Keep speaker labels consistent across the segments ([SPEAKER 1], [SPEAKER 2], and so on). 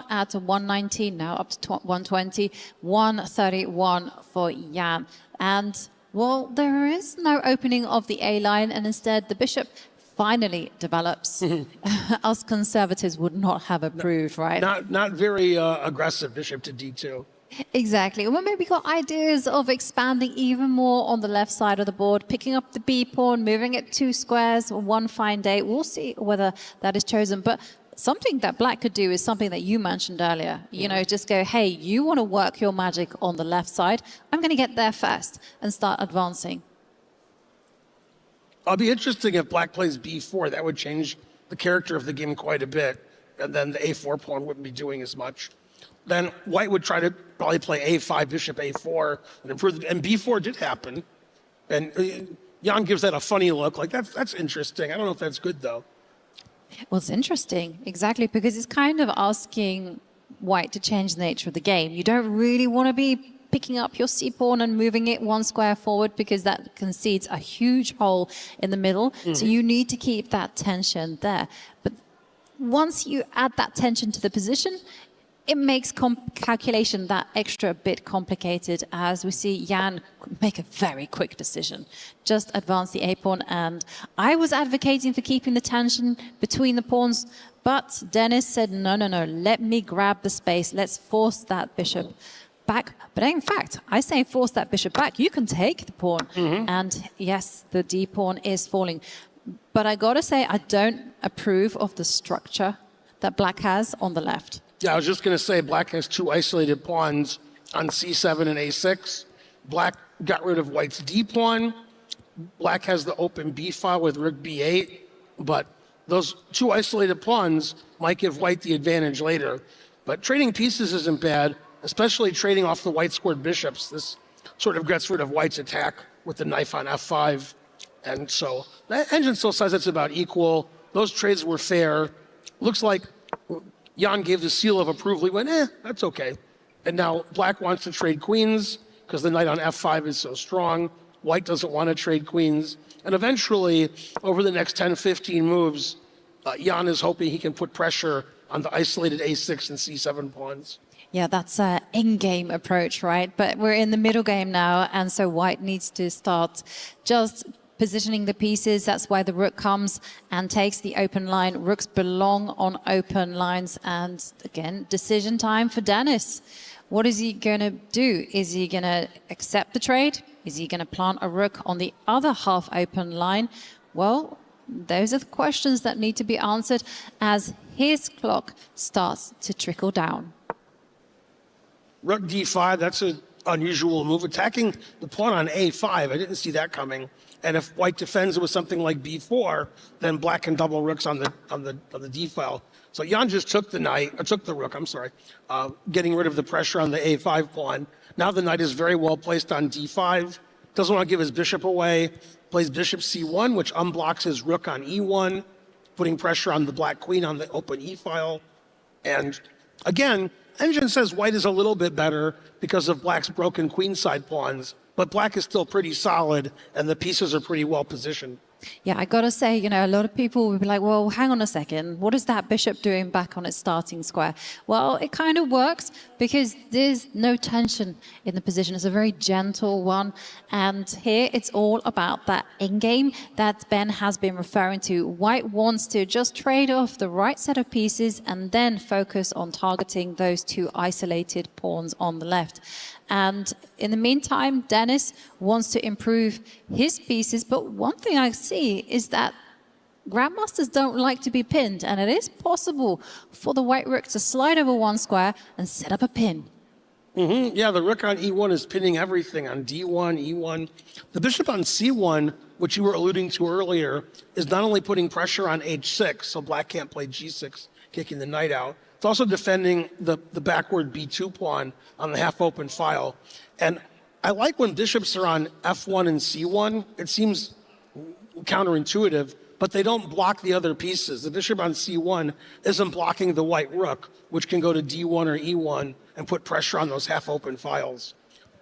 [SPEAKER 1] at 119, now up to 120, 131 for Jan. And, well, there is no opening of the A-line, and instead the bishop finally develops. Us conservatives would not have approved, right?
[SPEAKER 2] Not very aggressive bishop to d2.
[SPEAKER 1] Exactly. Well, maybe got ideas of expanding even more on the left side of the board, picking up the B pawn, moving it 2 squares one fine day. We'll see whether that is chosen. But something that black could do is something that you mentioned earlier. You know, just go, hey, you want to work your magic on the left side. I'm going to get there first and start advancing.
[SPEAKER 2] It'll be interesting if black plays b4. That would change the character of the game quite a bit. And then the a4 pawn wouldn't be doing as much. Then white would try to probably play a5, bishop a4, and improve. And b4 did happen. And Jan gives that a funny look. Like, that's interesting. I don't know if that's good, though.
[SPEAKER 1] Well, it's interesting, exactly, because it's kind of asking white to change the nature of the game. You don't really want to be picking up your c-pawn and moving it 1 square forward, because that concedes a huge hole in the middle. So you need to keep that tension there. But once you add that tension to the position, it makes calculation that extra bit complicated, as we see Jan make a very quick decision. Just advance the a-pawn, and I was advocating for keeping the tension between the pawns, but Denis said, no, let me grab the space. Let's force that bishop back. But in fact, I say force that bishop back. You can take the pawn. And yes, the d-pawn is falling. But I got to say, I don't approve of the structure that black has on the left.
[SPEAKER 2] Yeah, I was just going to say black has 2 isolated pawns on c7 and a6. Black got rid of white's d-pawn. Black has the open b file with rook b8. But those 2 isolated pawns might give white the advantage later. But trading pieces isn't bad, especially trading off the white-squared bishops. This sort of gets rid of white's attack with the knife on f5. And so that engine still says it's about equal. Those trades were fair. Looks like Jan gave the seal of approval. He went, that's okay. And now black wants to trade queens because the knight on f5 is so strong. White doesn't want to trade queens. And eventually, over the next 10, 15 moves, Jan is hoping he can put pressure on the isolated a6 and c7 pawns.
[SPEAKER 1] Yeah, that's an in-game approach, right? But we're in the middle game now, and so white needs to start just positioning the pieces. That's why the rook comes and takes the open line. Rooks belong on open lines. And again, decision time for Denis. What is he going to do? Is he going to accept the trade? Is he going to plant a rook on the other half open line? Well, those are the questions that need to be answered as his clock starts to trickle down.
[SPEAKER 2] Rook d5, that's an unusual move. Attacking the pawn on a5, I didn't see that coming. And if white defends it with something like b4, then black can double rooks on the d file. So Jan just took the knight, or took the rook, I'm sorry, getting rid of the pressure on the a5 pawn. Now the knight is very well placed on d5. Doesn't want to give his bishop away. Plays bishop c1, which unblocks his rook on e1, putting pressure on the black queen on the open e file. And again, engine says white is a little bit better because of black's broken queenside pawns. But black is still pretty solid, and the pieces are pretty well positioned.
[SPEAKER 1] Yeah, I got to say, you know, a lot of people would be like, well, hang on a second. What is that bishop doing back on its starting square? Well, it kind of works because there's no tension in the position. It's a very gentle one. And here it's all about that in-game that Ben has been referring to. White wants to just trade off the right set of pieces and then focus on targeting those 2 isolated pawns on the left. And in the meantime, Denis wants to improve his pieces. But one thing I see is that grandmasters don't like to be pinned. And it is possible for the white rook to slide over 1 square and set up a pin.
[SPEAKER 2] Yeah, the rook on e1 is pinning everything on d1, e1. The bishop on c1, which you were alluding to earlier, is not only putting pressure on h6, so black can't play g6, kicking the knight out. It's also defending the backward b2 pawn on the half-open file. And I like when bishops are on f1 and c1. It seems counterintuitive, but they don't block the other pieces. The bishop on c1 isn't blocking the white rook, which can go to d1 or e1 and put pressure on those half-open files.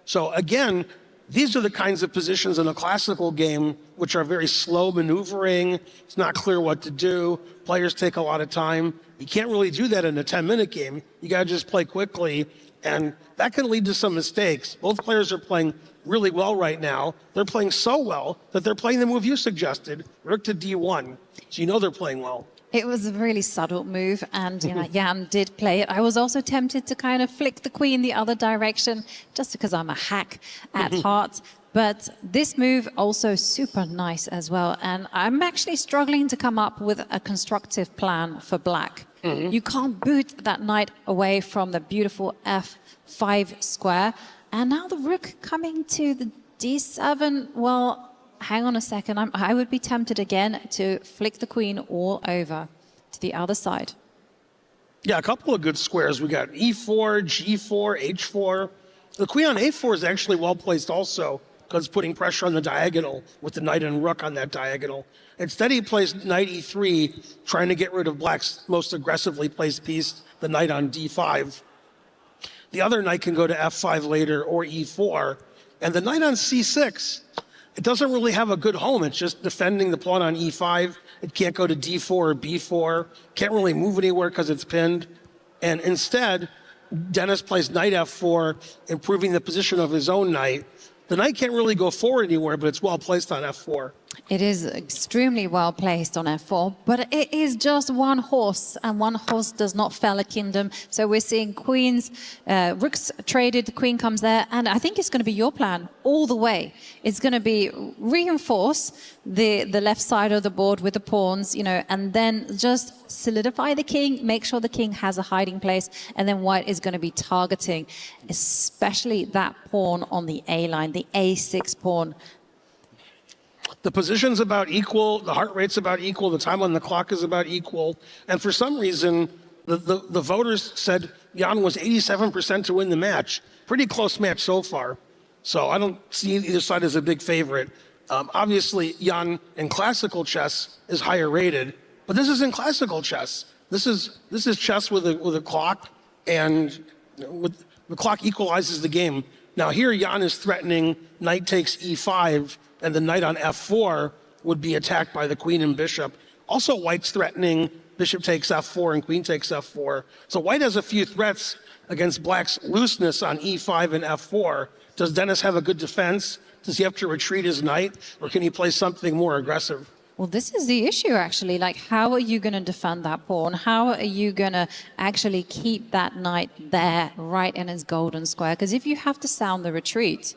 [SPEAKER 2] So again, These are the kinds of positions in a classical game which are very slow maneuvering. It's not clear what to do. Players take a lot of time. You can't really do that in a 10-minute game. You got to just play quickly, and that can lead to some mistakes. Both players are playing really well right now. They're playing so well that they're playing the move you suggested, rook to d1. So you know they're playing well.
[SPEAKER 1] It was a really subtle move, and Jan did play it. I was also tempted to kind of flick the queen the other direction, just because I'm a hack at heart. But this move also super nice as well. And I'm actually struggling to come up with a constructive plan for black. You can't boot that knight away from the beautiful f5 square. And now the rook coming to the d7, well, hang on a second. I would be tempted again to flick the queen all over to the other side.
[SPEAKER 2] Yeah, a couple of good squares. We got e4, g4, h4. The queen on a4 is actually well placed also because it's putting pressure on the diagonal with the knight and rook on that diagonal. Instead, he plays knight e3, trying to get rid of black's most aggressively placed piece, the knight on d5. The other knight can go to f5 later or e4. And the knight on c6, it doesn't really have a good home. It's just defending the pawn on e5. It can't go to d4 or b4. Can't really move anywhere because it's pinned. And instead, Denis plays knight f4, improving the position of his own knight. The knight can't really go forward anywhere, but it's well placed on f4.
[SPEAKER 1] It is extremely well placed on f4, but it is just one horse, and one horse does not fell a kingdom. So we're seeing queens, rooks traded, the queen comes there, and I think it's going to be your plan all the way. It's going to be reinforce the left side of the board with the pawns, and then just solidify the king, make sure the king has a hiding place, and then white is going to be targeting, especially that pawn on the A line, the A6 pawn.
[SPEAKER 2] The position's about equal, the heart rate's about equal, the time on the clock is about equal. And for some reason, the voters said Jan was 87% to win the match. Pretty close match so far. So I don't see either side as a big favorite. Obviously, Jan in classical chess is higher rated, but this isn't classical chess. This is chess with a clock, and the clock equalizes the game. Now here, Jan is threatening knight takes e5, and the knight on f4 would be attacked by the queen and bishop. Also, white's threatening bishop takes f4 and queen takes f4. So white has a few threats against black's looseness on e5 and f4. Does Denis have a good defense? Does he have to retreat his knight, or can he play something more aggressive?
[SPEAKER 1] Well, this is the issue, actually. Like, how are you going to defend that pawn? How are you going to actually keep that knight there, right in his golden square? Because if you have to sound the retreat,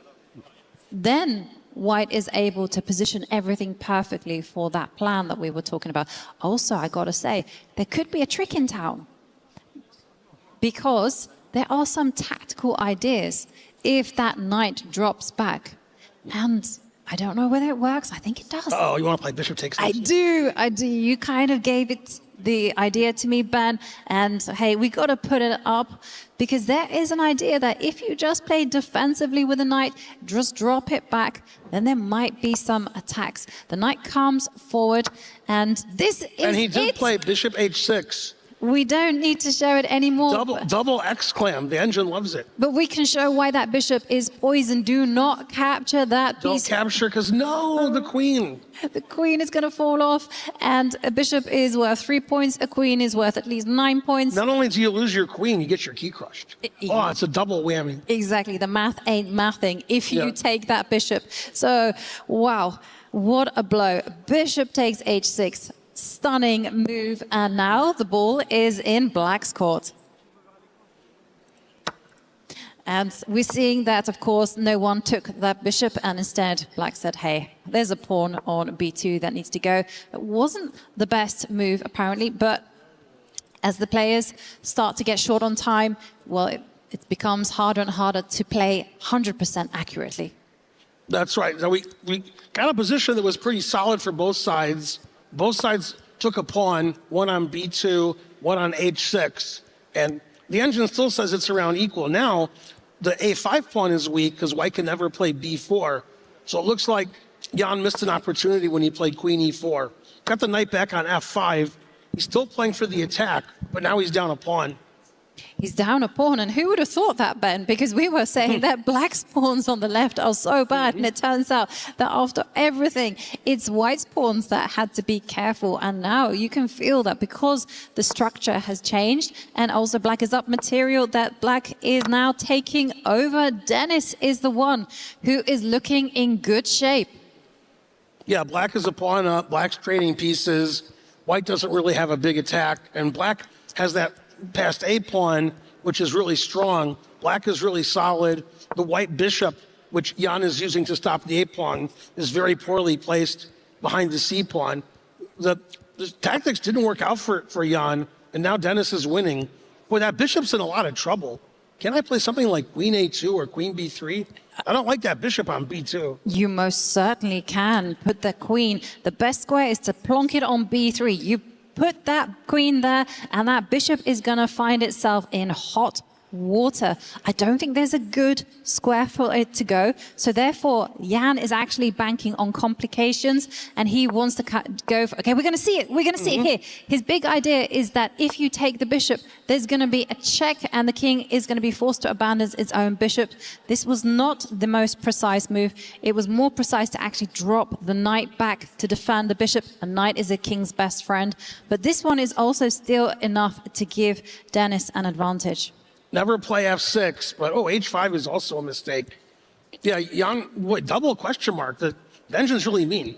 [SPEAKER 1] then white is able to position everything perfectly for that plan that we were talking about. Also, I got to say, there could be a trick in town, because there are some tactical ideas if that knight drops back. And I don't know whether it works. I think it does.
[SPEAKER 2] Oh, you want to play bishop takes?
[SPEAKER 1] I do. You kind of gave it the idea to me, Ben, and hey, we got to put it up, because there is an idea that if you just play defensively with the knight, just drop it back, then there might be some attacks. The knight comes forward, and this is
[SPEAKER 2] And he did play bishop h6.
[SPEAKER 1] We don't need to show it anymore.
[SPEAKER 2] Double exclam. The engine loves it.
[SPEAKER 1] But we can show why that bishop is poisoned. Do not capture that piece.
[SPEAKER 2] Don't capture, because no, the queen.
[SPEAKER 1] The queen is going to fall off, and a bishop is worth 3 points. A queen is worth at least 9 points.
[SPEAKER 2] Not only do you lose your queen, you get your key crushed. Oh, it's a double whammy.
[SPEAKER 1] Exactly. The math ain't mathing if you take that bishop. So, wow, what a blow. Bishop takes h6. Stunning move, and now the ball is in black's court. And we're seeing that, of course, no one took that bishop, and instead black said, hey, there's a pawn on b2 that needs to go. It wasn't the best move, apparently, but as the players start to get short on time, well, it becomes harder and harder to play 100% accurately.
[SPEAKER 2] That's right. Now we got a position that was pretty solid for both sides. Both sides took a pawn, one on b2, one on h6, and the engine still says it's around equal. Now, the a5 pawn is weak because white can never play b4. So it looks like Jan missed an opportunity when he played queen e4. Got the knight back on f5. He's still playing for the attack, but now he's down a pawn.
[SPEAKER 1] He's down a pawn, and who would have thought that, Ben? Because we were saying that black's pawns on the left are so bad, and it turns out that after everything, it's white's pawns that had to be careful. And now you can feel that because the structure has changed, and also black is up material, that black is now taking over. Denis is the one who is looking in good shape.
[SPEAKER 2] Yeah, black is a pawn up, black's trading pieces. White doesn't really have a big attack, and black has that past a pawn, which is really strong. Black is really solid. The white bishop, which Jan is using to stop the a pawn, is very poorly placed behind the c pawn. The tactics didn't work out for Jan, and now Denis is winning. Boy, that bishop's in a lot of trouble. Can I play something like queen a2 or queen b3? I don't like that bishop on b2.
[SPEAKER 1] You most certainly can put the queen. The best square is to plonk it on b3. You put that queen there, and that bishop is going to find itself in hot water. I don't think there's a good square for it to go. So therefore, Jan is actually banking on complications, and he wants to go for, okay, we're going to see it. We're going to see it here. His big idea is that if you take the bishop, there's going to be a check, and the king is going to be forced to abandon its own bishop. This was not the most precise move. It was more precise to actually drop the knight back to defend the bishop. A knight is a king's best friend. But this one is also still enough to give Denis an advantage.
[SPEAKER 2] Never play f6, but h5 is also a mistake. Yeah, Jan, double question mark. The engine's really mean.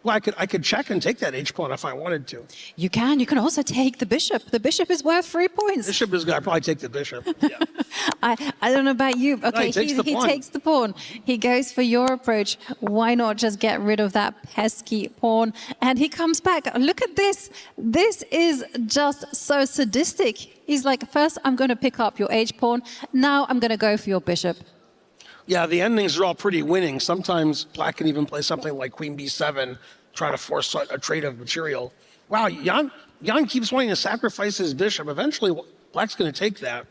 [SPEAKER 2] Well, I could check and take that h pawn if I wanted to.
[SPEAKER 1] You can. You can also take the bishop. The bishop is worth 3 points.
[SPEAKER 2] Bishop is good. I'd probably take the bishop. Yeah.
[SPEAKER 1] I don't know about you. Okay,
[SPEAKER 2] No, he
[SPEAKER 1] takes the pawn. He goes for your approach. Why not just get rid of that pesky pawn? And he comes back. Look at this. This is just so sadistic. He's like, first I'm going to pick up your h pawn. Now I'm going to go for your bishop.
[SPEAKER 2] Yeah, the endings are all pretty winning. Sometimes black can even play something like queen b7, try to force a trade of material. Wow, Jan keeps wanting to sacrifice his bishop. Eventually, black's going to take that.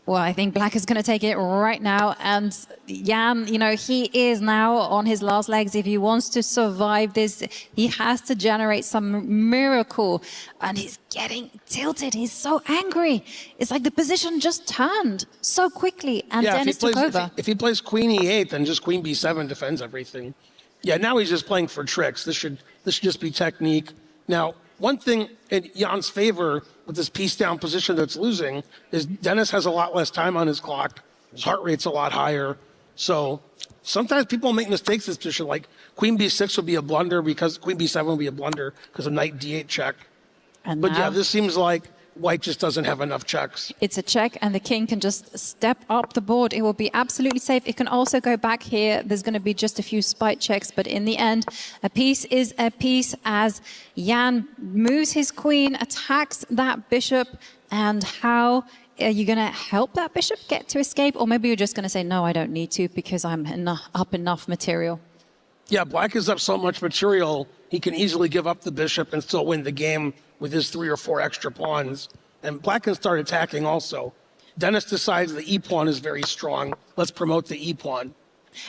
[SPEAKER 1] Well, I think black is going to take it right now. And Jan, you know, he is now on his last legs. If he wants to survive this, he has to generate some miracle. And he's getting tilted. He's so angry. It's like the position just turned so quickly, and
[SPEAKER 2] yeah,
[SPEAKER 1] Denis took over.
[SPEAKER 2] If he plays queen e8, then just queen b7 defends everything. Yeah, now he's just playing for tricks. This should just be technique. Now, one thing in Jan's favor with this piece down position that's losing is Denis has a lot less time on his clock. His heart rate's a lot higher. So sometimes people make mistakes in this position, like queen b6 will be a blunder because queen b7 will be a blunder because of knight d8 check. But yeah, this seems like white just doesn't have enough checks.
[SPEAKER 1] It's a check, and the king can just step up the board. It will be absolutely safe. It can also go back here. There's going to be just a few spite checks, but in the end, a piece is a piece as Jan moves his queen, attacks that bishop. And how are you going to help that bishop get to escape? Or maybe you're just going to say, no, I don't need to because I'm up enough material.
[SPEAKER 2] Yeah, black is up so much material, he can easily give up the bishop and still win the game with his 3 or 4 extra pawns. And black can start attacking also. Denis decides the e-pawn is very strong. Let's promote the e-pawn.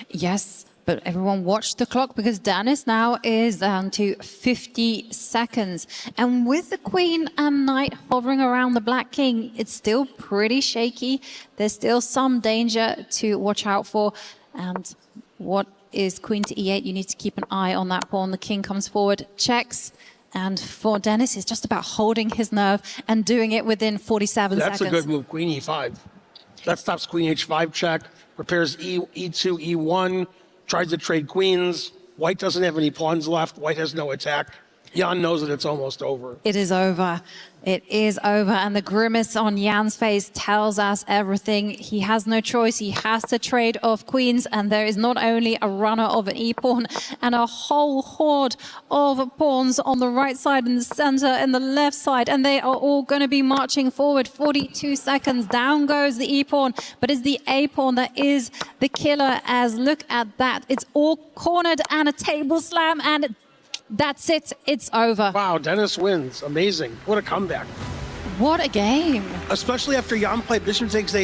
[SPEAKER 1] Yes, but everyone watch the clock because Denis now is down to 50 seconds. And with the queen and knight hovering around the black king, it's still pretty shaky. There's still some danger to watch out for. And what is queen to e8? You need to keep an eye on that pawn. The king comes forward, checks. And for Denis, it's just about holding his nerve and doing it within 47 seconds.
[SPEAKER 2] That's a good move, queen e5. That stops queen h5 check, prepares e2, e1, tries to trade queens. White doesn't have any pawns left. White has no attack. Jan knows that it's almost over.
[SPEAKER 1] It is over. It is over. And the grimace on Jan's face tells us everything. He has no choice. He has to trade off queens. And there is not only a runner of an e-pawn and a whole horde of pawns on the right side and the center and the left side. And they are all going to be marching forward. 42 seconds. Down goes the e-pawn. But it's the a-pawn that is the killer. As look at that. It's all cornered and a table slam. And that's it. It's over.
[SPEAKER 2] Wow, Denis wins. Amazing. What a comeback.
[SPEAKER 1] What a game.
[SPEAKER 2] Especially after Jan played bishop takes 8.